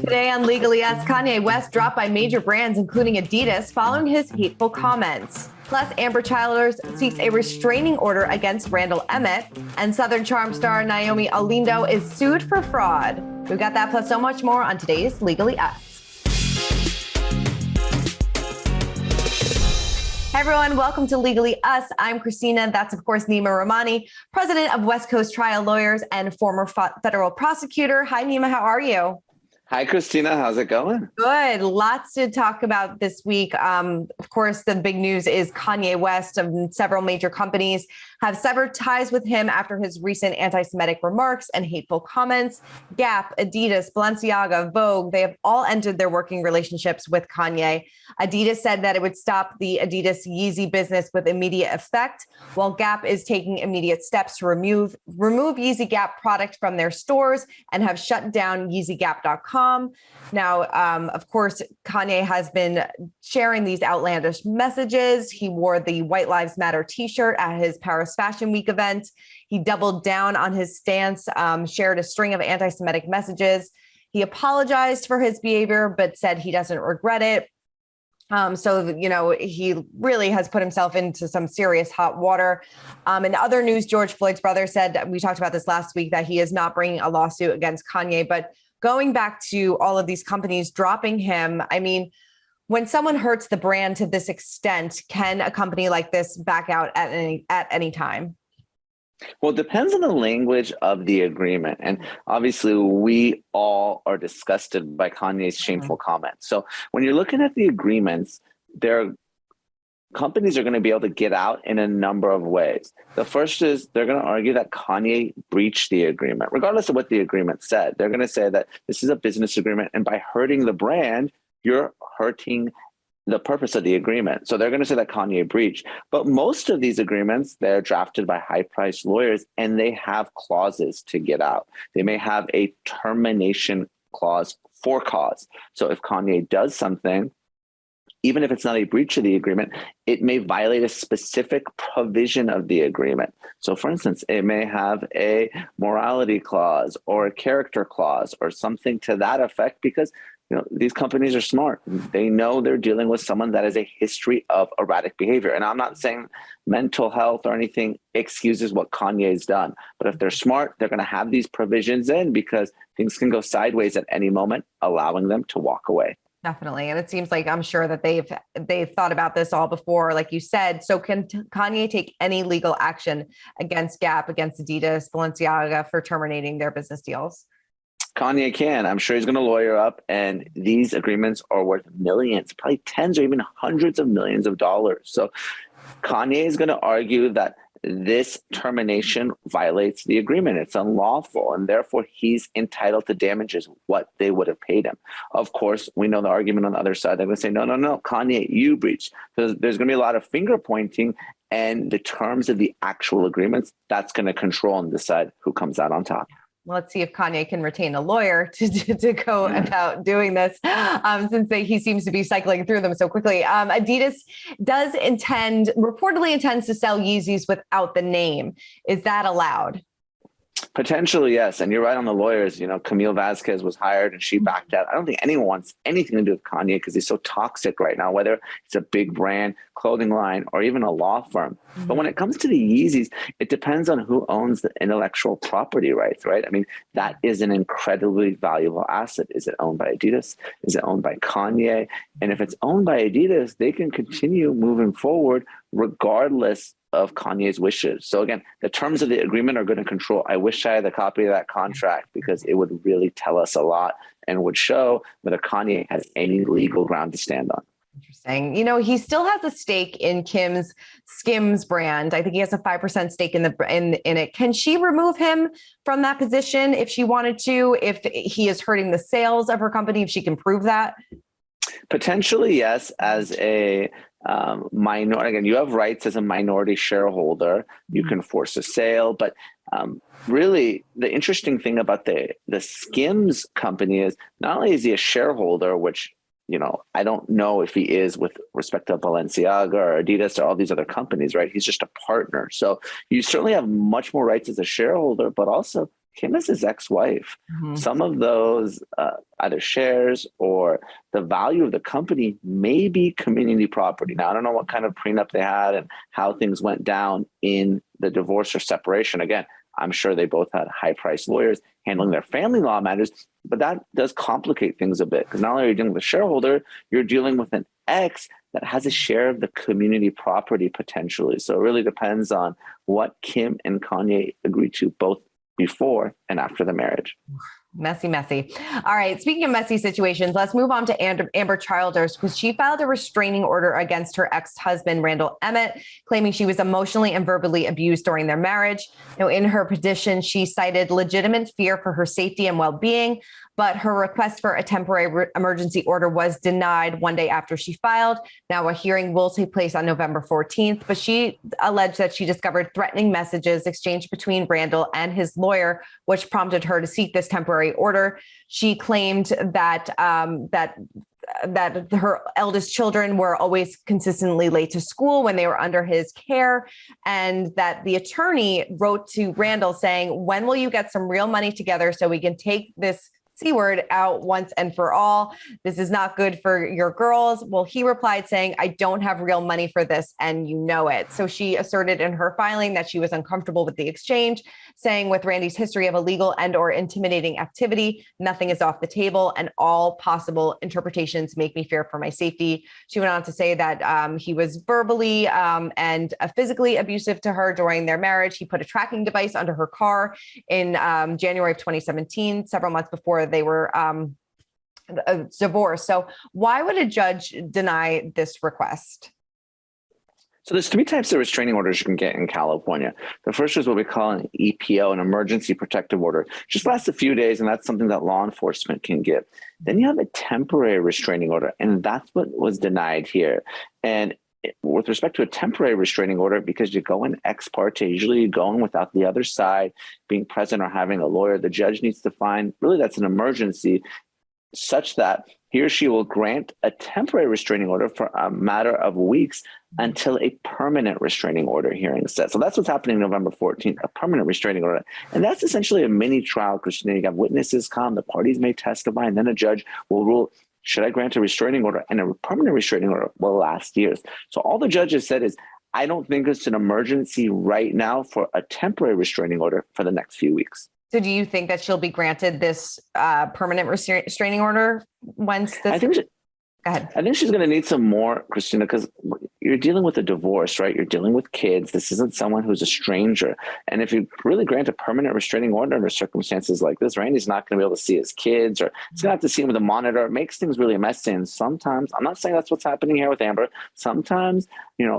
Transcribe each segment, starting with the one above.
Today on Legally Us, Kanye West dropped by major brands, including Adidas, following his hateful comments. Plus, Amber Childers seeks a restraining order against Randall Emmett, and Southern Charm star Naomie Olindo is sued for fraud. We've got that plus so much more on today's Legally Us. Hey everyone, welcome to Legally Us. I'm Christina. That's, of course, Neama Rahmani, president of West Coast Trial Lawyers and former federal prosecutor. Hi, Neama. How are you? Hi, Christina. How's it going? Good. Lots to talk about this week. Of course, the big news is Kanye West and several major companies have severed ties with him after his recent anti-Semitic remarks and hateful comments. Gap, Adidas, Balenciaga, Vogue, they have all ended their working relationships with Kanye. Adidas said that it would stop the Adidas Yeezy business with immediate effect, while Gap is taking immediate steps to remove Yeezy Gap product from their stores and have shut down YeezyGap.com. Now, of course, Kanye has been sharing these outlandish messages. He wore the White Lives Matter t-shirt at his Paris Fashion Week event. He doubled down on his stance, shared a string of anti-Semitic messages. He apologized for his behavior, but said he doesn't regret it. He really has put himself into some serious hot water. In other news, George Floyd's brother said, we talked about this last week, that he is not bringing a lawsuit against Kanye. But going back to all of these companies dropping him, I mean, when someone hurts the brand to this extent, can a company like this back out at any time? Well, it depends on the language of the agreement. And obviously, we all are disgusted by Kanye's shameful comments. So when you're looking at the agreements, companies are going to be able to get out in a number of ways. The first is they're going to argue that Kanye breached the agreement, regardless of what the agreement said. They're going to say that this is a business agreement, and by hurting the brand, you're hurting the purpose of the agreement. So they're going to say that Kanye breached. But most of these agreements, they're drafted by high-priced lawyers, and they have clauses to get out. They may have a termination clause for cause. So if Kanye does something, even if it's not a breach of the agreement, it may violate a specific provision of the agreement. So for instance, it may have a morality clause or a character clause or something to that effect, because these companies are smart. They know they're dealing with someone that has a history of erratic behavior. And I'm not saying mental health or anything excuses what Kanye's done. But if they're smart, they're going to have these provisions in, because things can go sideways at any moment, allowing them to walk away. Definitely. And it seems like, I'm sure that they've thought about this all before, like you said. So can Kanye take any legal action against Gap, against Adidas, Balenciaga for terminating their business deals? Kanye can. I'm sure he's going to lawyer up, and these agreements are worth millions, probably tens or even hundreds of millions of dollars. So Kanye is going to argue that this termination violates the agreement. It's unlawful, and therefore he's entitled to damages, what they would have paid him. Of course, we know the argument on the other side. They're going to say, no, Kanye, you breached. So there's going to be a lot of finger pointing, and the terms of the actual agreements, that's going to control and decide who comes out on top. Let's see if Kanye can retain a lawyer to go about doing this, since he seems to be cycling through them so quickly. Adidas reportedly intends to sell Yeezys without the name. Is that allowed? Potentially, yes. And you're right on the lawyers. Camille Vasquez was hired and she backed out. I don't think anyone wants anything to do with Kanye because he's so toxic right now, whether it's a big brand, clothing line, or even a law firm. But when it comes to the Yeezys, it depends on who owns the intellectual property rights, right? I mean, that is an incredibly valuable asset. Is it owned by Adidas? Is it owned by Kanye? And if it's owned by Adidas, they can continue moving forward regardless of Kanye's wishes. So again, the terms of the agreement are going to control. I wish I had a copy of that contract, because it would really tell us a lot and would show whether Kanye has any legal ground to stand on. Interesting. He still has a stake in Kim's Skims brand. I think he has a 5% stake in it. Can she remove him from that position if she wanted to, if he is hurting the sales of her company, if she can prove that? Potentially, yes. As a minority, again, you have rights as a minority shareholder. You can force a sale, but really, the interesting thing about the Skims company is not only is he a shareholder, which I don't know if he is with respect to Balenciaga or Adidas or all these other companies, right? He's just a partner. So you certainly have much more rights as a shareholder, but also Kim is his ex-wife. Mm-hmm. Some of those either shares or the value of the company may be community property. Now, I don't know what kind of prenup they had and how things went down in the divorce or separation. Again, I'm sure they both had high-priced lawyers handling their family law matters, but that does complicate things a bit because not only are you dealing with a shareholder, you're dealing with an ex that has a share of the community property potentially. So it really depends on what Kim and Kanye agreed to both before and after the marriage. Messy, messy. All right. Speaking of messy situations, let's move on to Amber Childers, because she filed a restraining order against her ex-husband, Randall Emmett, claiming she was emotionally and verbally abused during their marriage. In her petition, she cited legitimate fear for her safety and well-being, but her request for a temporary emergency order was denied one day after she filed. Now, a hearing will take place on November 14th, but she alleged that she discovered threatening messages exchanged between Randall and his lawyer, which prompted her to seek this temporary order. She claimed that that her eldest children were always consistently late to school when they were under his care, and that the attorney wrote to Randall saying, "When will you get some real money together so we can take this C word out once and for all? This is not good for your girls." Well, he replied saying, "I don't have real money for this, and you know it." So she asserted in her filing that she was uncomfortable with the exchange, saying, "With Randy's history of illegal and or intimidating activity, nothing is off the table, and all possible interpretations make me fear for my safety." She went on to say that he was verbally and physically abusive to her during their marriage. He put a tracking device under her car in January of 2017, several months before they were divorced. So why would a judge deny this request? So there's three types of restraining orders you can get in California. The first is what we call an EPO, an emergency protective order. Just lasts a few days, and that's something that law enforcement can give. Then you have a temporary restraining order, and that's what was denied here. And with respect to a temporary restraining order, because you go in ex parte, usually you go in without the other side being present or having a lawyer, the judge needs to find really that's an emergency such that he or she will grant a temporary restraining order for a matter of weeks until a permanent restraining order hearing is set. So that's what's happening November 14th, a permanent restraining order. And that's essentially a mini trial, Christina. You have witnesses come, the parties may testify, and then a judge will rule, should I grant a restraining order? And a permanent restraining order will last years. So all the judge has said is, I don't think it's an emergency right now for a temporary restraining order for the next few weeks. So do you think that she'll be granted this permanent restraining order once this? Go ahead. I think she's going to need some more, Christina, because you're dealing with a divorce, right? You're dealing with kids. This isn't someone who's a stranger. And if you really grant a permanent restraining order under circumstances like this, Randy's not going to be able to see his kids, or he's going to have to see him with a monitor. It makes things really messy. And sometimes, I'm not saying that's what's happening here with Amber. Sometimes,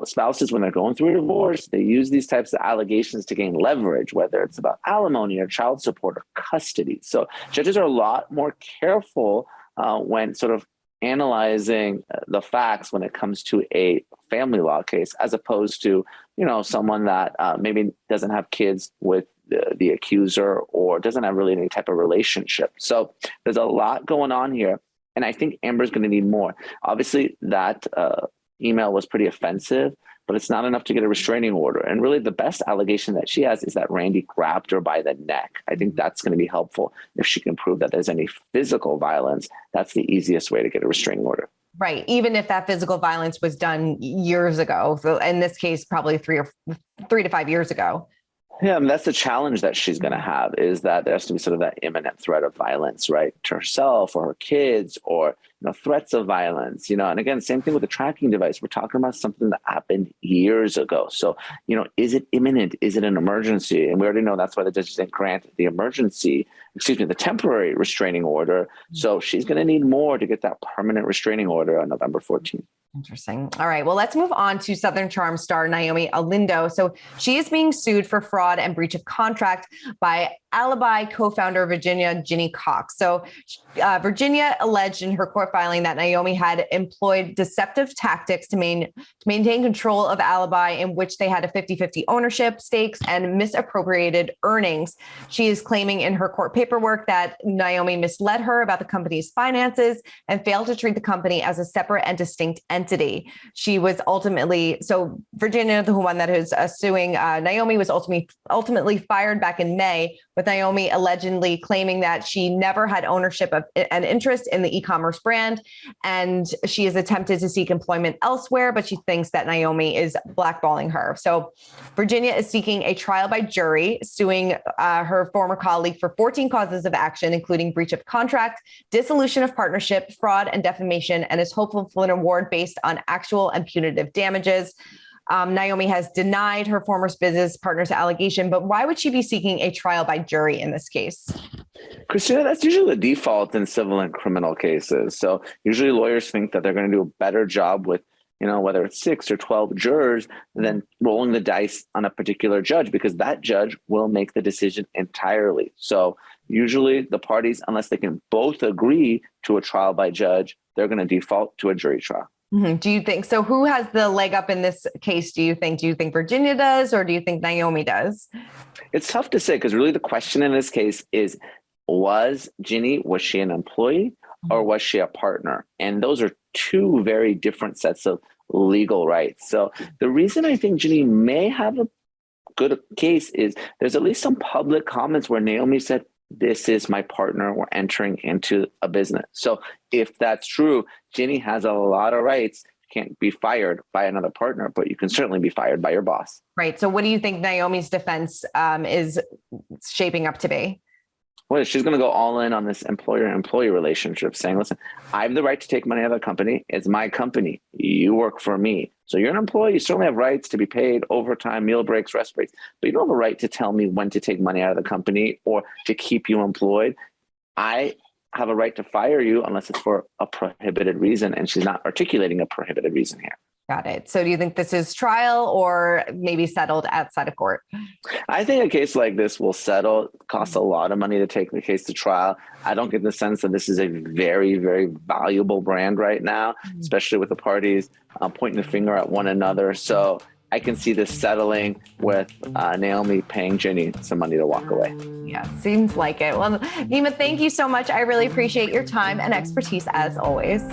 spouses, when they're going through a divorce, they use these types of allegations to gain leverage, whether it's about alimony or child support or custody. So judges are a lot more careful when sort of analyzing the facts when it comes to a family law case, as opposed to, someone that maybe doesn't have kids with the accuser or doesn't have really any type of relationship. So there's a lot going on here. And I think Amber's going to need more. Obviously, that email was pretty offensive, but it's not enough to get a restraining order. And really the best allegation that she has is that Randy grabbed her by the neck. I think that's going to be helpful. If she can prove that there's any physical violence, that's the easiest way to get a restraining order. Right. Even if that physical violence was done years ago. So in this case, probably 3 to 5 years ago. Yeah, I mean, that's the challenge that she's going to have, is that there has to be sort of that imminent threat of violence, right, to herself or her kids, or threats of violence, and again, same thing with the tracking device. We're talking about something that happened years ago. So, is it imminent? Is it an emergency? And we already know that's why the judge didn't grant the temporary restraining order. So she's going to need more to get that permanent restraining order on November 14th. Interesting. All right. Well, let's move on to Southern Charm star Naomie Olindo. So she is being sued for fraud and breach of contract by Alibi co-founder Virginia Ginny Cox. So Virginia alleged in her court filing that Naomie had employed deceptive tactics to maintain control of Alibi, in which they had a 50-50 ownership stakes and misappropriated earnings. She is claiming in her court paperwork that Naomie misled her about the company's finances and failed to treat the company as a separate and distinct entity. She was so Virginia, the one that is suing Naomie, was ultimately fired back in May, with Naomi allegedly claiming that she never had ownership of an interest in the e-commerce brand. And she has attempted to seek employment elsewhere, but she thinks that Naomi is blackballing her. So Virginia is seeking a trial by jury, suing her former colleague for 14 causes of action, including breach of contract, dissolution of partnership, fraud, and defamation, and is hopeful for an award based on actual and punitive damages. Naomi has denied her former business partner's allegation, but why would she be seeking a trial by jury in this case? Christina, that's usually the default in civil and criminal cases. So usually lawyers think that they're going to do a better job with, whether it's 6 or 12 jurors than rolling the dice on a particular judge, because that judge will make the decision entirely. So usually the parties, unless they can both agree to a trial by judge, they're going to default to a jury trial. Mm-hmm. Do you think so? Who has the leg up in this case? Do you think Virginia does, or do you think Naomi does? It's tough to say, because really the question in this case is, was she an employee or was she a partner? And those are two very different sets of legal rights. So the reason I think Ginny may have a good case is there's at least some public comments where Naomi said, "This is my partner. We're entering into a business." So if that's true, Ginny has a lot of rights. You can't be fired by another partner, but you can certainly be fired by your boss. Right. So what do you think Naomi's defense is shaping up to be? Well, she's going to go all in on this employer-employee relationship, saying, listen, I have the right to take money out of the company. It's my company. You work for me. So you're an employee. You certainly have rights to be paid overtime, meal breaks, rest breaks, but you don't have a right to tell me when to take money out of the company or to keep you employed. I have a right to fire you unless it's for a prohibited reason. And she's not articulating a prohibited reason here. Got it. So do you think this is trial or maybe settled outside of court? I think a case like this will settle. It costs a lot of money to take the case to trial. I don't get the sense that this is a very, very valuable brand right now, especially with the parties pointing the finger at one another. So I can see this settling with Naomi paying Ginny some money to walk away. Yeah, seems like it. Well, Neama, thank you so much. I really appreciate your time and expertise as always.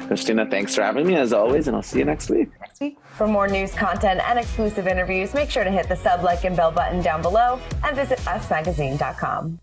Christina, thanks for having me as always, and I'll see you next week. For more news, content, and exclusive interviews, make sure to hit the sub, like, and bell button down below and visit usmagazine.com.